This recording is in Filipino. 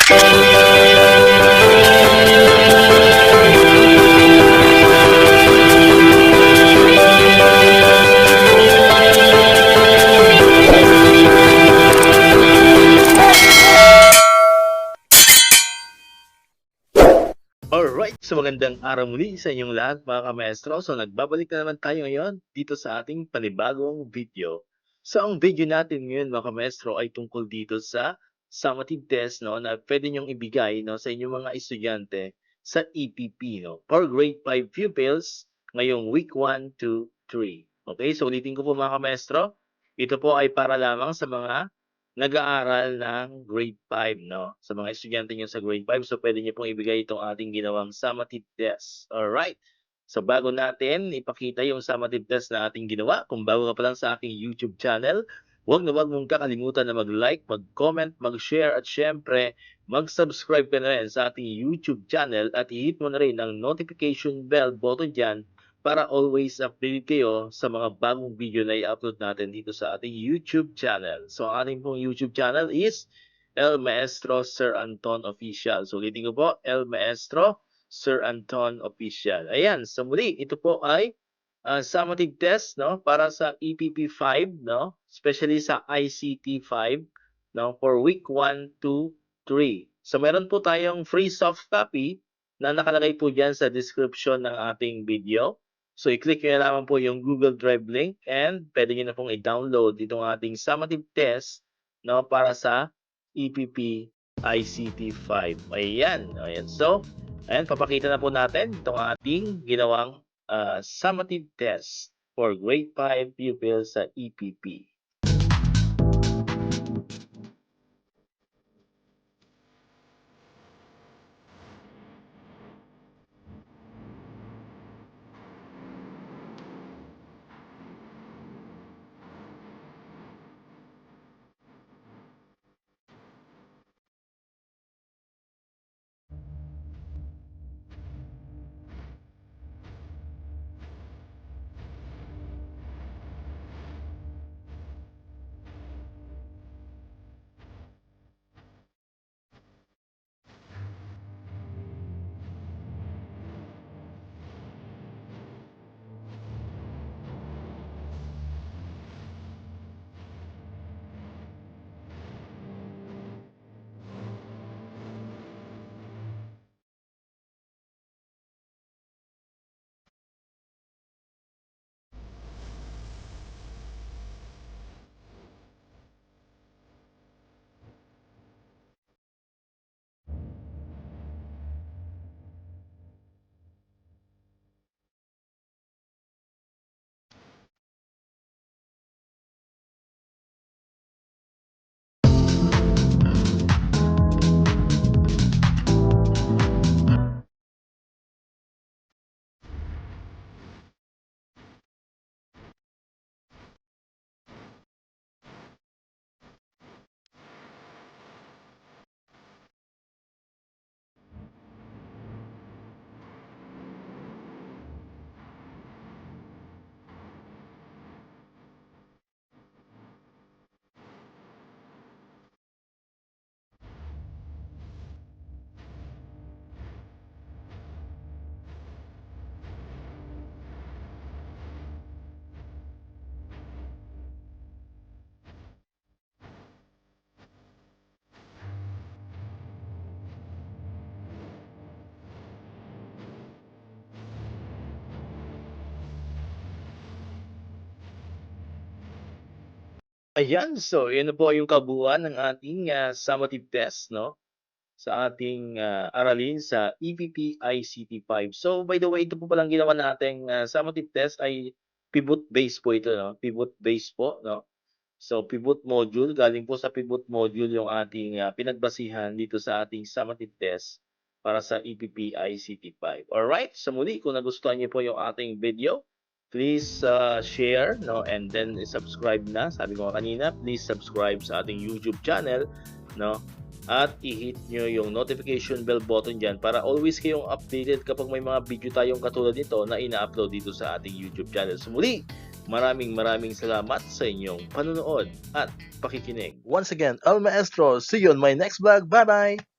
Alright, so magandang araw muli sa inyong lahat mga ka-maestro. So nagbabalik na naman tayo ngayon dito sa ating panibagong video. So ang video natin ngayon mga ka-maestro ay tungkol dito sa summative test na pwede nyong ibigay sa inyong mga estudyante sa EPP for grade 5 pupils ngayong week 1 to 3. Okay, so ulitin ko po mga ka-maestro, ito po ay para lamang sa mga nag-aaral ng grade 5, sa mga estudyante niyo sa grade 5. So, pwede niyo pong ibigay itong ating ginawang summative test. Alright. So, bago natin ipakita yung summative test na ating ginawa, kung bago ka pa lang sa aking YouTube channel, huwag mong kakalimutan na mag-like, mag-comment, mag-share, at syempre, mag-subscribe ka na rin sa ating YouTube channel at i-hit mo na rin ang notification bell button dyan para always updated kayo sa mga bagong video na i-upload natin dito sa ating YouTube channel. So, ang ating pong YouTube channel is El Maestro Sir Anton Official. So, ulitin ko po, El Maestro Sir Anton Official. Ayan, so muli, ito po ay summative test para sa EPP 5, especially sa ICT 5 for week 1 to 3. So, meron po tayong free soft copy na nakalagay po dyan sa description ng ating video. So, i-click nyo na lamang po yung Google Drive link and pwede nyo na pong i-download itong ating summative test para sa EPP ICT 5. Ayan. Ayan. So, ayan, papakita na po natin itong ating ginawang summative test for grade 5 pupils sa EPP. Ayan, so yun na po yung kabuuan ng ating summative test sa ating aralin sa EPP ICT 5. So by the way, ito po palang ginawa nating summative test ay pivot based po ito, pivot based po, So pivot module, galing po sa pivot module yung ating pinagbasihan dito sa ating summative test para sa EPP ICT 5. Alright, so muli, kung nagustuhan niyo po yung ating video, please share and then subscribe na. Sabi ko kanina, please subscribe sa ating YouTube channel at i-hit nyo yung notification bell button dyan para always kayong updated kapag may mga video tayong katulad nito na ina-upload dito sa ating YouTube channel. So muli, maraming salamat sa inyong panonood at pakikinig. Once again, El Maestro, see you on my next vlog. Bye-bye!